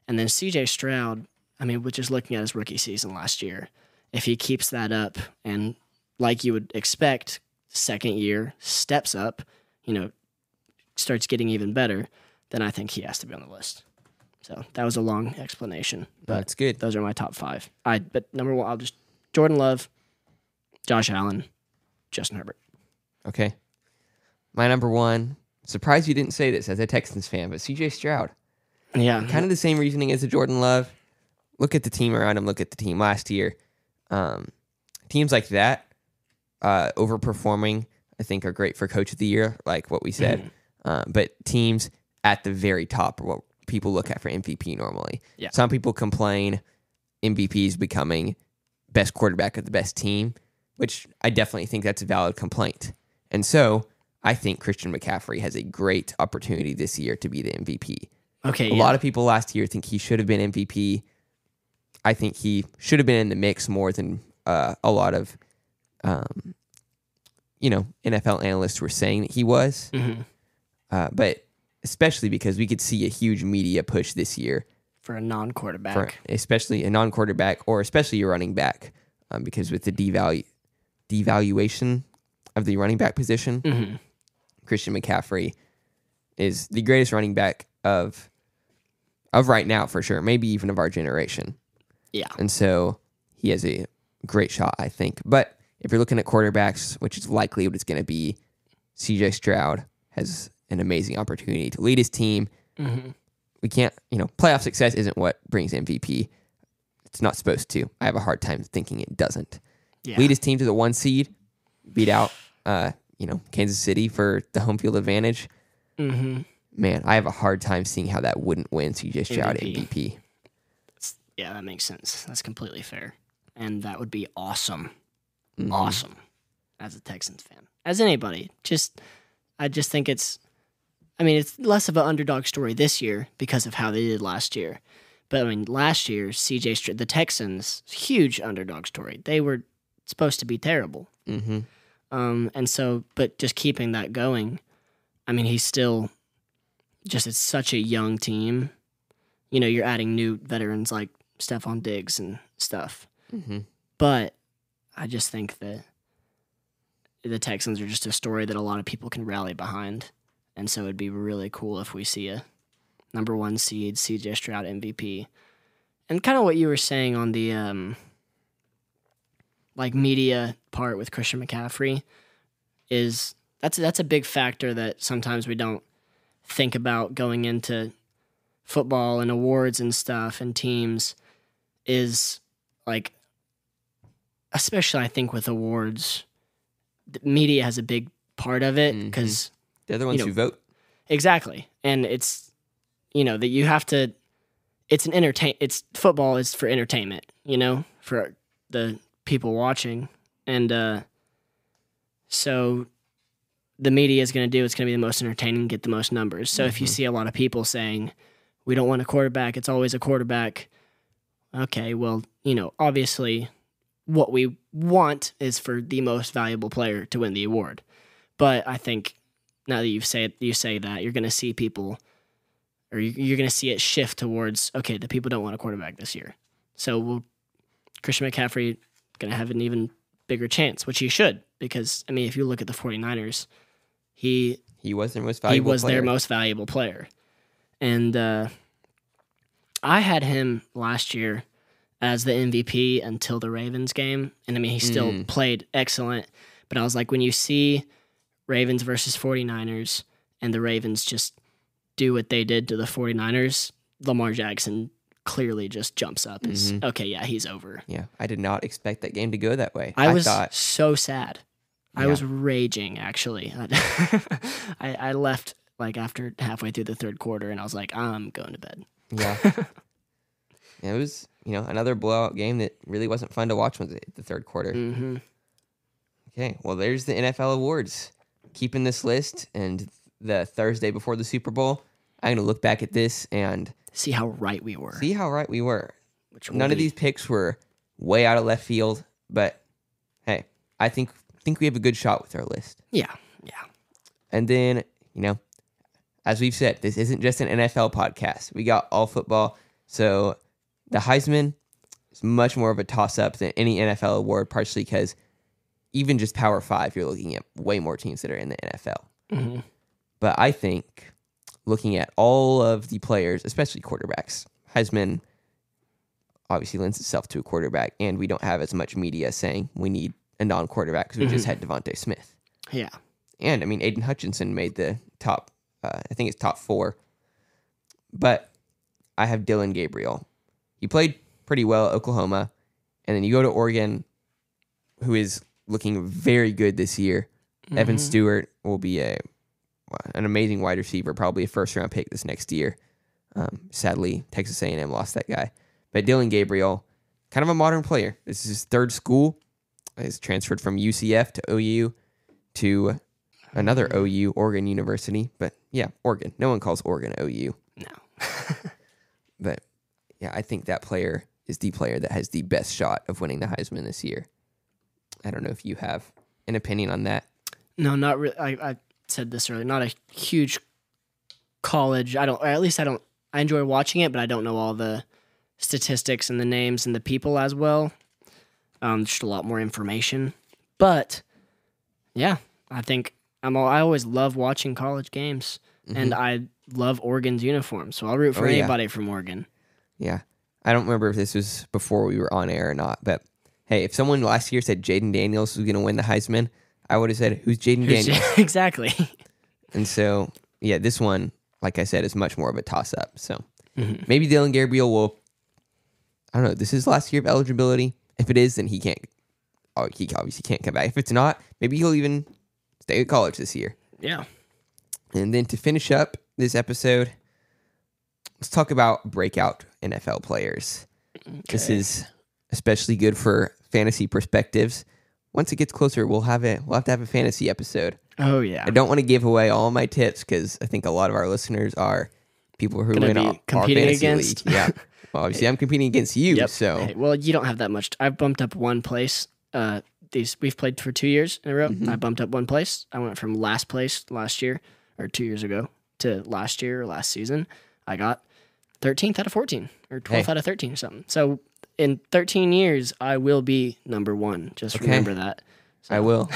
[SPEAKER 2] And then C.J. Stroud, we're just looking at his rookie season last year. If he keeps that up and, like you would expect, second year, steps up, starts getting even better, then I think he has to be on the list. So that was a long explanation.
[SPEAKER 1] That's good.
[SPEAKER 2] Those are my top five. But number one, I'll just Jordan Love, Josh Allen, Justin Herbert.
[SPEAKER 1] Okay. My number one, surprised you didn't say this as a Texans fan, but C.J. Stroud.
[SPEAKER 2] Yeah.
[SPEAKER 1] Kind of the same reasoning as a Jordan Love. Look at the team around him. Look at the team last year. Teams like that, overperforming, I think are great for Coach of the Year, like what we said. But teams at the very top are what people look at for MVP normally.
[SPEAKER 2] Yeah.
[SPEAKER 1] Some people complain MVP is becoming best quarterback of the best team, which I definitely think that's a valid complaint. And so I think Christian McCaffrey has a great opportunity this year to be the MVP.
[SPEAKER 2] Okay.
[SPEAKER 1] A lot of people last year think he should have been MVP. I think he should have been in the mix more than a lot of, NFL analysts were saying that he was. Mm-hmm. But especially because we could see a huge media push this year
[SPEAKER 2] for a non-quarterback.
[SPEAKER 1] Especially a non-quarterback or especially your running back, because with the devaluation of the running back position, Christian McCaffrey is the greatest running back of right now for sure, maybe even of our generation.
[SPEAKER 2] Yeah.
[SPEAKER 1] And so he has a great shot, I think. But if you're looking at quarterbacks, which is likely what it's going to be, CJ Stroud has an amazing opportunity to lead his team. We can't, playoff success isn't what brings MVP. It's not supposed to. I have a hard time thinking it doesn't.
[SPEAKER 2] Yeah.
[SPEAKER 1] Lead his team to the 1 seed, beat out, Kansas City for the home field advantage. Man, I have a hard time seeing how that wouldn't win CJ Stroud MVP.
[SPEAKER 2] Yeah, that makes sense. That's completely fair. And that would be awesome. Awesome. As a Texans fan. As anybody. I just think it's less of an underdog story this year because of how they did last year. But last year, the Texans, huge underdog story. They were supposed to be terrible. And so, but just keeping that going, he's still it's such a young team. You're adding new veterans like Stephon Diggs and stuff. But I just think that the Texans are just a story that a lot of people can rally behind. And so it'd be really cool if we see a number 1 seed, CJ Stroud MVP. And kind of what you were saying on the media part with Christian McCaffrey is that's a big factor that sometimes we don't think about going into football and awards and stuff and teams is especially I think with awards, the media has a big part of it because
[SPEAKER 1] they're the ones who vote.
[SPEAKER 2] Exactly. And it's, that you have to, football is for entertainment, for the people watching. And so the media is going to do, it's going to be the most entertaining, get the most numbers. So if you see a lot of people saying, we don't want a quarterback, it's always a quarterback. Okay, well, obviously what we want is for the most valuable player to win the award. But I think now that you say that, you're going to see people, or you're going to see it shift towards, okay, the people don't want a quarterback this year. So Christian McCaffrey going to have an even bigger chance, which he should, because, if you look at the 49ers, he
[SPEAKER 1] was their most valuable player.
[SPEAKER 2] Their most valuable player. And I had him last year as the MVP until the Ravens game. And he still played excellent. But I was like, when you see Ravens versus 49ers and the Ravens just do what they did to the 49ers, Lamar Jackson clearly just jumps up. Okay, yeah, he's over.
[SPEAKER 1] Yeah, I did not expect that game to go that way.
[SPEAKER 2] I thought so sad. Yeah. I was raging, actually. I left after halfway through the third quarter, and I was like, I'm going to bed.
[SPEAKER 1] Yeah. It was, another blowout game that really wasn't fun to watch once it hit the third quarter. Okay, well, there's the NFL awards. Keeping this list, and the Thursday before the Super Bowl, I'm going to look back at this and
[SPEAKER 2] see how right we were.
[SPEAKER 1] None of these picks were way out of left field, but hey, I think we have a good shot with our list.
[SPEAKER 2] Yeah.
[SPEAKER 1] And then, as we've said, this isn't just an NFL podcast. We got all football. So the Heisman is much more of a toss-up than any NFL award, partially because even just Power 5, you're looking at way more teams that are in the NFL. But I think looking at all of the players, especially quarterbacks, Heisman obviously lends itself to a quarterback, and we don't have as much media saying we need a non-quarterback because we just had Devontae Smith.
[SPEAKER 2] Yeah.
[SPEAKER 1] And, Aiden Hutchinson made the top, I think it's top 4. But I have Dylan Gabriel. He played pretty well at Oklahoma, and then you go to Oregon, who is looking very good this year. Evan Stewart will be an amazing wide receiver, probably a first-round pick this next year. Sadly, Texas A&M lost that guy. But Dylan Gabriel, kind of a modern player. This is his third school. He's transferred from UCF to OU to another OU, Oregon University. But yeah, Oregon. No one calls Oregon OU.
[SPEAKER 2] No.
[SPEAKER 1] But yeah, I think that player is the player that has the best shot of winning the Heisman this year. I don't know if you have an opinion on that.
[SPEAKER 2] No, not really. I said this earlier. Not a huge college. I I enjoy watching it, but I don't know all the statistics and the names and the people as well. Just a lot more information. But yeah, I think I always love watching college games, and I love Oregon's uniform, so I'll root for anybody from Oregon.
[SPEAKER 1] Yeah. I don't remember if this was before we were on air or not, but hey, if someone last year said Jaden Daniels was going to win the Heisman, I would have said, who's Jaden Daniels?
[SPEAKER 2] Exactly.
[SPEAKER 1] And so, yeah, this one, like I said, is much more of a toss-up. So maybe Dylan Gabriel will, I don't know, this is his last year of eligibility. If it is, then he obviously can't come back. If it's not, maybe he'll even stay at college this year.
[SPEAKER 2] Yeah.
[SPEAKER 1] And then to finish up this episode, let's talk about breakout NFL players. Okay. This is especially good for fantasy perspectives. Once it gets closer, we'll have to have a fantasy episode.
[SPEAKER 2] Oh yeah.
[SPEAKER 1] I don't want to give away all my tips because I think a lot of our listeners are people who win our fantasy
[SPEAKER 2] against.
[SPEAKER 1] league. Yeah. Well, obviously, I'm competing against you.
[SPEAKER 2] Yep.
[SPEAKER 1] So,
[SPEAKER 2] hey, well, you don't have that much. I've bumped up one place. We've played for 2 years in a row. I bumped up one place. I went from last place last year or 2 years ago to last year or last season. I got 13th out of 14 or 12th out of 13 or something. So in 13 years, I will be number one. Just remember that. So.
[SPEAKER 1] I will.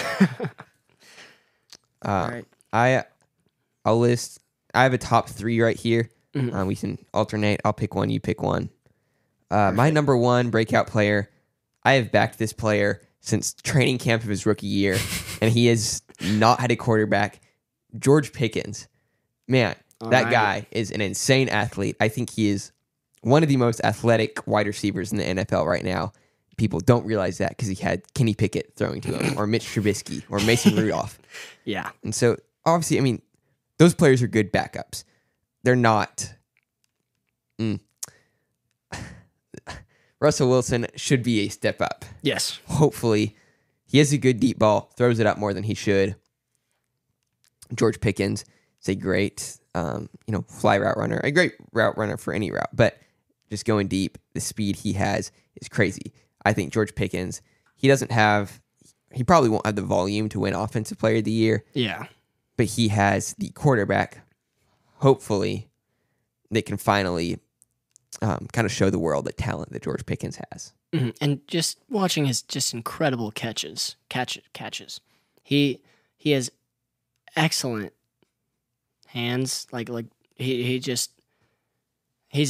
[SPEAKER 2] All right.
[SPEAKER 1] I'll list. I have a top 3 right here. We can alternate. I'll pick one. You pick one. My number 1 breakout player. I have backed this player since training camp of his rookie year, and he has not had a quarterback. George Pickens. Man, that guy is an insane athlete. I think he is one of the most athletic wide receivers in the NFL right now. People don't realize that because he had Kenny Pickett throwing to him, or Mitch Trubisky, or Mason Rudolph.
[SPEAKER 2] Yeah.
[SPEAKER 1] And so, obviously, I mean, those players are good backups. They're not... Russell Wilson should be a step up.
[SPEAKER 2] Yes.
[SPEAKER 1] Hopefully, he has a good deep ball, throws it up more than he should. George Pickens is a great, fly route runner, a great route runner for any route, but just going deep, the speed he has is crazy. I think George Pickens, he probably won't have the volume to win Offensive Player of the Year.
[SPEAKER 2] Yeah.
[SPEAKER 1] But he has the quarterback, hopefully, that can finally kind of show the world the talent that George Pickens has.
[SPEAKER 2] Mm-hmm. And just watching his just incredible catches. He has excellent hands. Like he's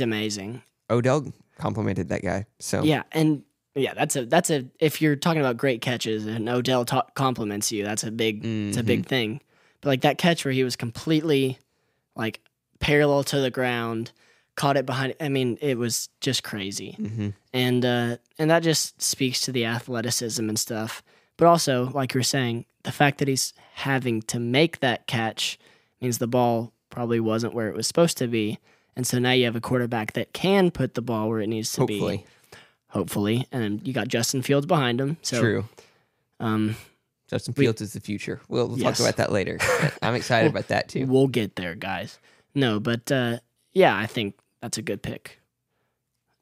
[SPEAKER 2] amazing.
[SPEAKER 1] Odell complimented that guy. So
[SPEAKER 2] yeah, and yeah, that's a if you're talking about great catches and Odell compliments you, that's a big it's a big thing. But like that catch where he was completely like parallel to the ground, caught it behind. I mean, it was just crazy, and that just speaks to the athleticism and stuff. But also, like you were saying, the fact that he's having to make that catch means the ball probably wasn't where it was supposed to be, and so now you have a quarterback that can put the ball where it needs to be. Hopefully, and you got Justin Fields behind him. So,
[SPEAKER 1] true. Justin Fields is the future. We'll talk about that later. I'm excited about that too.
[SPEAKER 2] We'll get there, guys. No, but yeah, I think that's a good pick.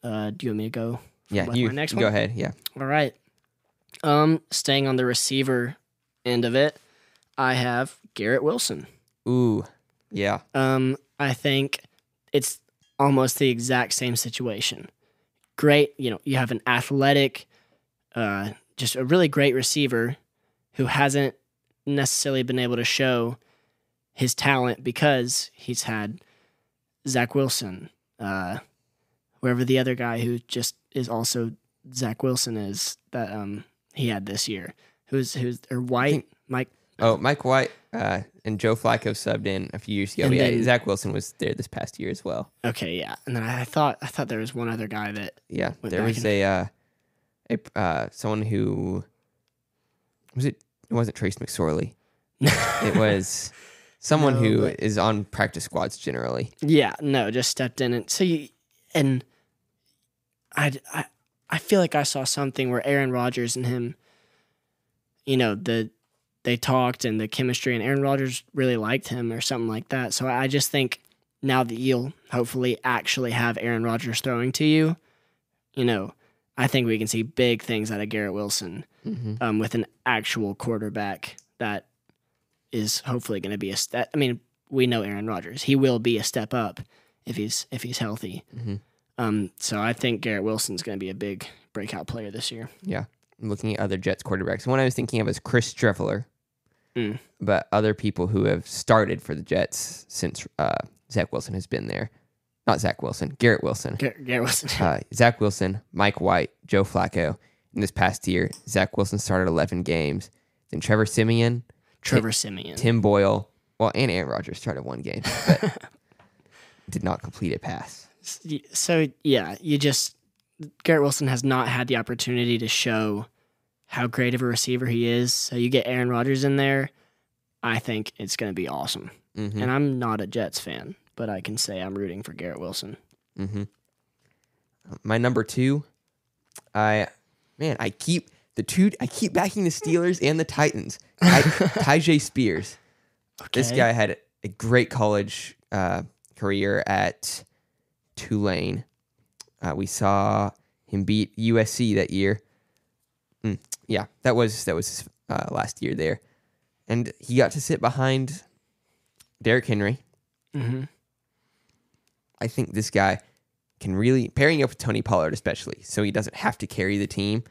[SPEAKER 2] Do you want me to go?
[SPEAKER 1] Yeah,
[SPEAKER 2] my next one?
[SPEAKER 1] Go ahead. Yeah.
[SPEAKER 2] All right. Staying on the receiver end of it, I have Garrett Wilson.
[SPEAKER 1] Ooh, yeah.
[SPEAKER 2] I think it's almost the exact same situation. Great, you have an athletic, just a really great receiver who hasn't necessarily been able to show his talent because he's had Zach Wilson, whoever the other guy who just is also Zach Wilson is that he had this year. Mike.
[SPEAKER 1] Oh, Mike White and Joe Flacco subbed in a few years ago. Yeah, Zach Wilson was there this past year as well.
[SPEAKER 2] Okay, yeah. And then I thought there was one other guy that
[SPEAKER 1] there was someone who was it. It wasn't Trace McSorley. It was someone who is on practice squads generally. Yeah, no, just stepped in and I feel like I saw something where Aaron Rodgers and him, they talked and the chemistry, and Aaron Rodgers really liked him or something like that. So I just think now that you'll hopefully actually have Aaron Rodgers throwing to you, I think we can see big things out of Garrett Wilson with an actual quarterback that is hopefully going to be a step. I mean, we know Aaron Rodgers. He will be a step up
[SPEAKER 2] if he's healthy.
[SPEAKER 1] Mm-hmm.
[SPEAKER 2] So I think Garrett Wilson's going to be a big breakout player this year.
[SPEAKER 1] Yeah. I'm looking at other Jets quarterbacks. One I was thinking of is Chris Streveler. But other people who have started for the Jets since Zach Wilson has been there. Not Zach Wilson, Garrett Wilson.
[SPEAKER 2] Garrett Wilson.
[SPEAKER 1] Zach Wilson, Mike White, Joe Flacco. In this past year, Zach Wilson started 11 games. Then Trevor Siemian. Tim Boyle. Well, and Aaron Rodgers started 1 game, but did not complete a pass.
[SPEAKER 2] So, yeah, Garrett Wilson has not had the opportunity to show how great of a receiver he is. So you get Aaron Rodgers in there, I think it's going to be awesome. Mm-hmm. And I'm not a Jets fan, but I can say I'm rooting for Garrett Wilson.
[SPEAKER 1] Mm-hmm. My number 2, I keep backing the Steelers and the Titans. Tyjae Spears. Okay. This guy had a great college career at Tulane. We saw him beat USC that year. Yeah, that was his last year there, and he got to sit behind Derrick Henry. Mm-hmm. I think this guy can really, pairing up with Tony Pollard especially, so he doesn't have to carry the team.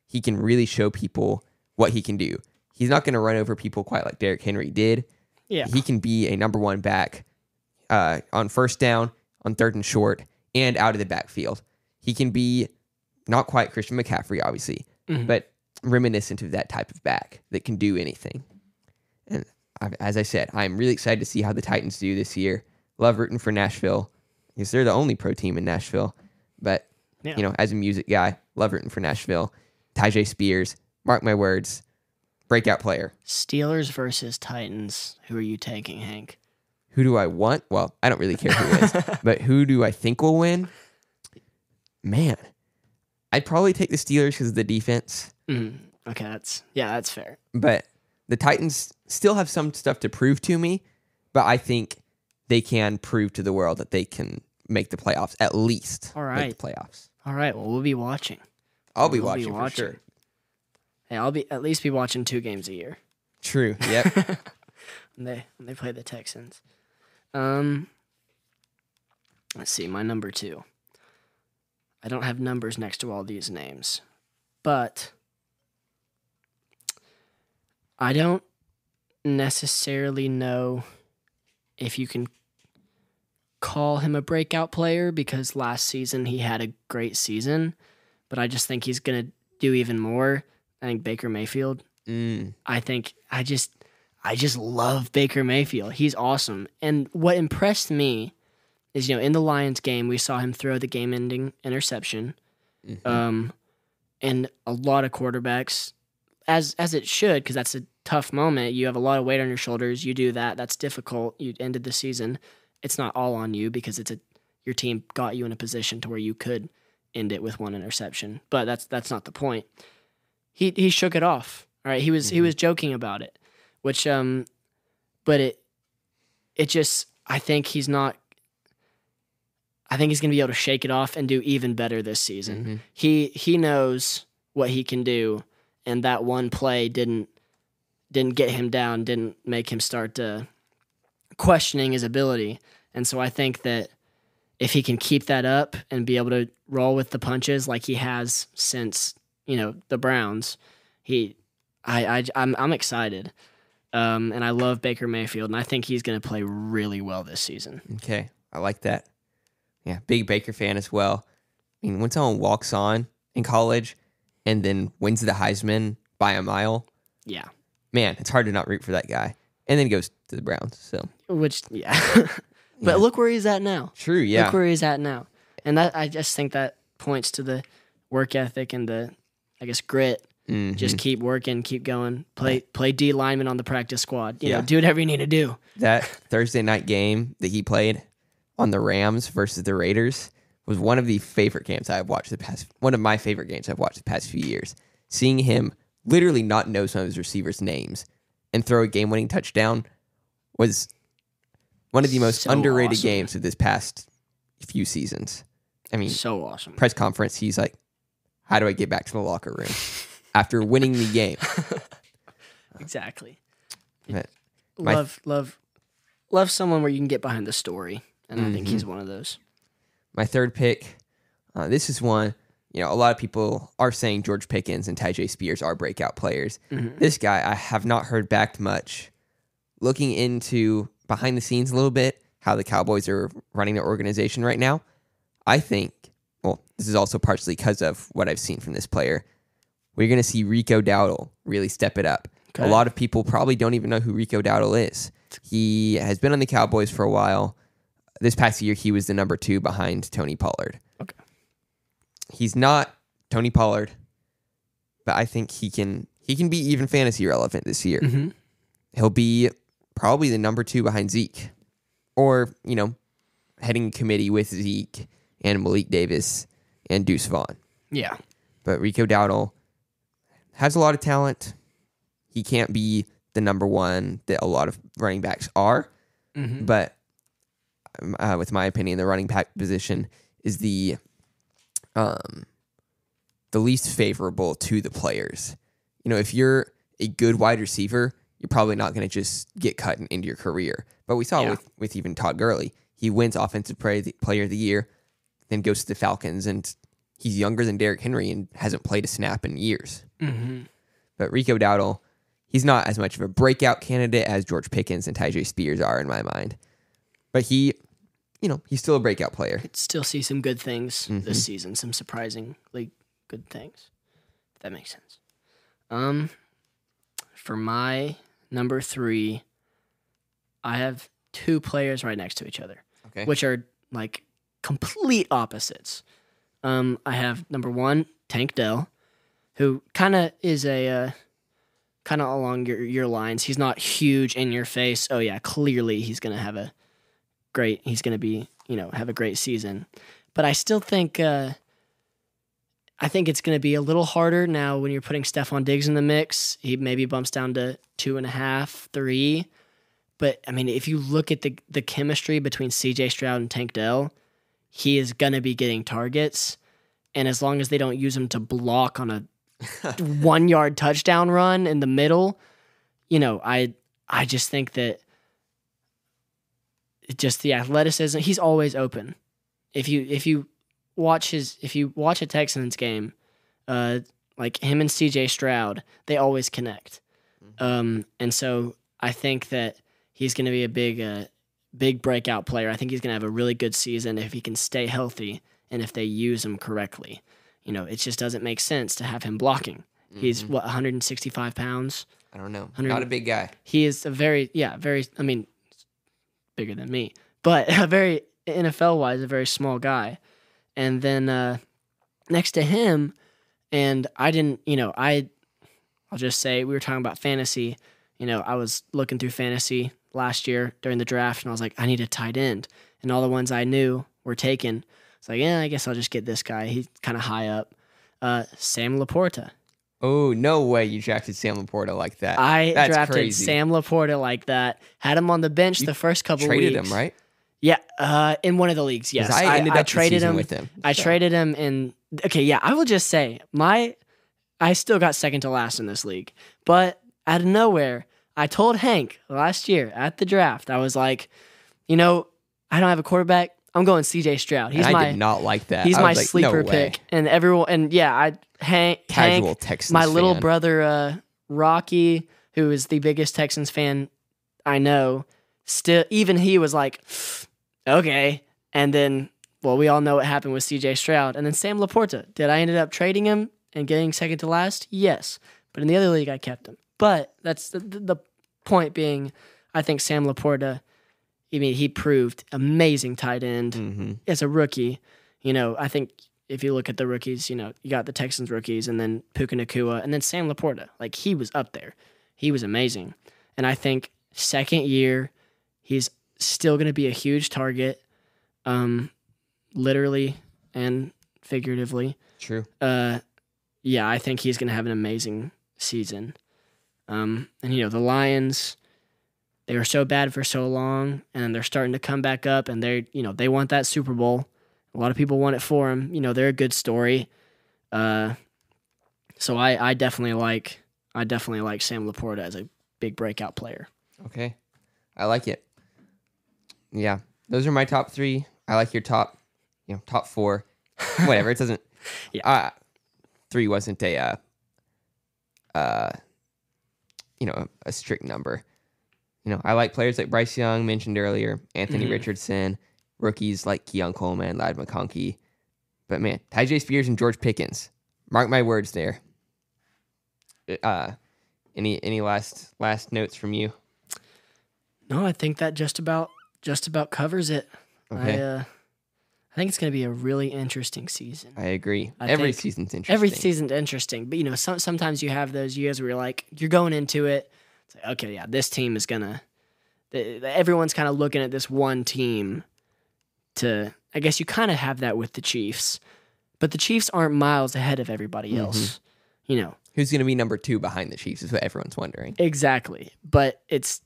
[SPEAKER 1] He can really show people what he can do. He's not going to run over people quite like Derrick Henry did. Yeah, he can be a number 1 back on first down, on 3rd and short, and out of the backfield. He can be not quite Christian McCaffrey, obviously, but reminiscent of that type of back that can do anything. And as I said, I'm really excited to see how the Titans do this year. Love rooting for Nashville because they're the only pro team in Nashville. But, as a music guy, love rooting for Nashville. Tyjae Spears, mark my words, breakout player.
[SPEAKER 2] Steelers versus Titans. Who are you taking, Hank?
[SPEAKER 1] Who do I want? Well, I don't really care who wins. But who do I think will win? Man, I'd probably take the Steelers because of the defense.
[SPEAKER 2] Okay, that's fair.
[SPEAKER 1] But the Titans still have some stuff to prove to me, but I think they can prove to the world that they can make the playoffs, at least.
[SPEAKER 2] All right.
[SPEAKER 1] Make the playoffs.
[SPEAKER 2] All right, well, we'll be watching.
[SPEAKER 1] I'll be watching for sure.
[SPEAKER 2] Hey, I'll at least be watching 2 games a year.
[SPEAKER 1] True, yep.
[SPEAKER 2] when they play the Texans. Let's see, my number 2. I don't have numbers next to all these names, but I don't necessarily know if you can call him a breakout player because last season he had a great season, but I just think he's going to do even more. I think Baker Mayfield. I just love Baker Mayfield. He's awesome. And what impressed me is, in the Lions game, we saw him throw the game-ending interception. Mm-hmm. And a lot of quarterbacks, as it should, because that's a tough moment. You have a lot of weight on your shoulders. You do that. That's difficult. You ended the season. It's not all on you because your team got you in a position to where you could end it with 1 interception. But that's not the point. He shook it off. All right, he was joking about it, which but it just I think he's not. I think he's going to be able to shake it off and do even better this season. Mm-hmm. He knows what he can do, and that one play didn't get him down, didn't make him start questioning his ability. And so I think that if he can keep that up and be able to roll with the punches like he has since the Browns, I'm excited. And I love Baker Mayfield, and I think he's going to play really well this season.
[SPEAKER 1] Okay, I like that. Yeah, big Baker fan as well. I mean, when someone walks on in college and then wins the Heisman by a mile,
[SPEAKER 2] yeah,
[SPEAKER 1] man, it's hard to not root for that guy. And then he goes to the Browns. So,
[SPEAKER 2] but look where he's at now.
[SPEAKER 1] True, yeah.
[SPEAKER 2] Look where he's at now, and I just think that points to the work ethic and the, grit. Mm-hmm. Just keep working, keep going. Play D lineman on the practice squad. You know, do whatever you need to do.
[SPEAKER 1] That Thursday night game that he played on the Rams versus the Raiders was one of the favorite games I've watched one of my favorite games I've watched the past few years. Seeing him literally not know some of his receivers' names and throw a game-winning touchdown was one of the most underrated games of this past few seasons. I mean,
[SPEAKER 2] so awesome.
[SPEAKER 1] Press conference, he's like, how do I get back to the locker room after winning the game?
[SPEAKER 2] Exactly.
[SPEAKER 1] But
[SPEAKER 2] love someone where you can get behind the story. and I think he's one of those.
[SPEAKER 1] My third pick, this is one, a lot of people are saying George Pickens and Tyjae Spears are breakout players. This guy, I have not heard back much. Looking into behind the scenes a little bit, how the Cowboys are running their organization right now, I think, this is also partially because of what I've seen from this player. We're going to see Rico Dowdle really step it up. Okay. A lot of people probably don't even know who Rico Dowdle is. He has been on the Cowboys for a while. This past year, he was the number 2 behind Tony Pollard. Okay. He's not Tony Pollard, but I think he can be even fantasy relevant this year. He'll be probably the number 2 behind Zeke, or heading committee with Zeke and Malik Davis and Deuce Vaughn.
[SPEAKER 2] Yeah,
[SPEAKER 1] but Rico Dowdle has a lot of talent. He can't be the number 1 that a lot of running backs are, but with my opinion, the running back position is the least favorable to the players. If you're a good wide receiver, you're probably not going to just get cut into your career. But we saw with even Todd Gurley, he wins Offensive Player of the Year, then goes to the Falcons, and he's younger than Derrick Henry and hasn't played a snap in years. But Rico Dowdle, he's not as much of a breakout candidate as George Pickens and Tyjae Spears are in my mind. But he's still a breakout player.
[SPEAKER 2] Could still see some good things this season, some surprisingly good things. If that makes sense. For my number 3, I have 2 players right next to each other, which are like complete opposites. I have number 1, Tank Dell, who kind of is kind of along your lines. He's not huge in your face. Oh yeah, clearly he's gonna have a great season. But I still think it's gonna be a little harder now when you're putting Stephon Diggs in the mix. He maybe bumps down to 2.5, 3. But I mean, if you look at the chemistry between CJ Stroud and Tank Dell, he is gonna be getting targets. And as long as they don't use him to block on a 1-yard touchdown run in the middle, I just think that just the athleticism, he's always open. If you watch a Texans game, like him and CJ Stroud, they always connect. And so I think that he's going to be a big breakout player. I think he's going to have a really good season if he can stay healthy and if they use him correctly. It just doesn't make sense to have him blocking. He's 165 pounds?
[SPEAKER 1] I don't know. Not a big guy.
[SPEAKER 2] He is very, bigger than me, but NFL-wise, a very small guy. And then next to him, and I'll just say, we were talking about fantasy. I was looking through fantasy last year during the draft, and I was like, I need a tight end. And all the ones I knew were taken. It's like, I guess I'll just get this guy. He's kind of high up. Sam Laporta.
[SPEAKER 1] Oh, no way you drafted Sam Laporta like that.
[SPEAKER 2] That's drafted crazy. Sam Laporta like that. Had him on the bench the first couple weeks.
[SPEAKER 1] Traded him, right?
[SPEAKER 2] Yeah, in one of the leagues, yes.
[SPEAKER 1] I ended up
[SPEAKER 2] traded him
[SPEAKER 1] with him.
[SPEAKER 2] I traded him in... Okay, yeah, I will just say, I still got second to last in this league. But out of nowhere, I told Hank last year at the draft, I was like, I don't have a quarterback. I'm going CJ Stroud.
[SPEAKER 1] I did not like that.
[SPEAKER 2] He's my sleeper pick. And everyone, Hank,
[SPEAKER 1] Texans
[SPEAKER 2] my little
[SPEAKER 1] fan.
[SPEAKER 2] brother Rocky, who is the biggest Texans fan I know, still, even he was like, okay. And then, we all know what happened with CJ Stroud. And then Sam Laporta. Did I ended up trading him and getting second to last? Yes. But in the other league, I kept him. But that's the point being, I think Sam Laporta, he proved amazing tight end as a rookie. I think if you look at the rookies, you got the Texans rookies and then Puka Nacua and then Sam Laporta. Like, he was up there. He was amazing. And I think second year, he's still going to be a huge target, literally and figuratively.
[SPEAKER 1] True.
[SPEAKER 2] I think he's going to have an amazing season. And the Lions, they were so bad for so long, and they're starting to come back up, and they want that Super Bowl. A lot of people want it for them. They're a good story. So I definitely like Sam Laporta as a big breakout player.
[SPEAKER 1] Okay, I like it. Yeah, those are my top 3. I like your top 4. Whatever. It doesn't.
[SPEAKER 2] Yeah.
[SPEAKER 1] 3 wasn't a strict number. I like players like Bryce Young mentioned earlier, Anthony Richardson, rookies like Keon Coleman, Ladd McConkey. But man, Tyjae Spears and George Pickens. Mark my words there. Any last notes from you?
[SPEAKER 2] No, I think that just about covers it.
[SPEAKER 1] Okay.
[SPEAKER 2] I think it's going to be a really interesting season.
[SPEAKER 1] I agree. Every season's interesting.
[SPEAKER 2] Every season's interesting, but sometimes you have those years where you're going into it. It's like, okay, yeah, this team is gonna. Everyone's kind of looking at this one team. I guess you kind of have that with the Chiefs, but the Chiefs aren't miles ahead of everybody else.
[SPEAKER 1] Who's going to be number 2 behind the Chiefs is what everyone's wondering.
[SPEAKER 2] Exactly, but it's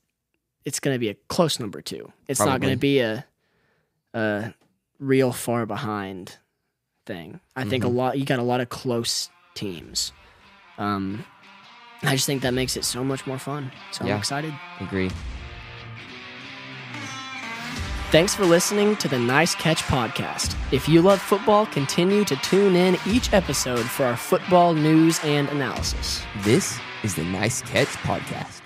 [SPEAKER 2] going to be a close number 2. It's
[SPEAKER 1] Probably.
[SPEAKER 2] not going to be a real far behind thing. I think you got a lot of close teams. I just think that makes it so much more fun. So I'm excited.
[SPEAKER 1] Agree.
[SPEAKER 2] Thanks for listening to the Nice Catch podcast. If you love football, continue to tune in each episode for our football news and analysis.
[SPEAKER 1] This is the Nice Catch podcast.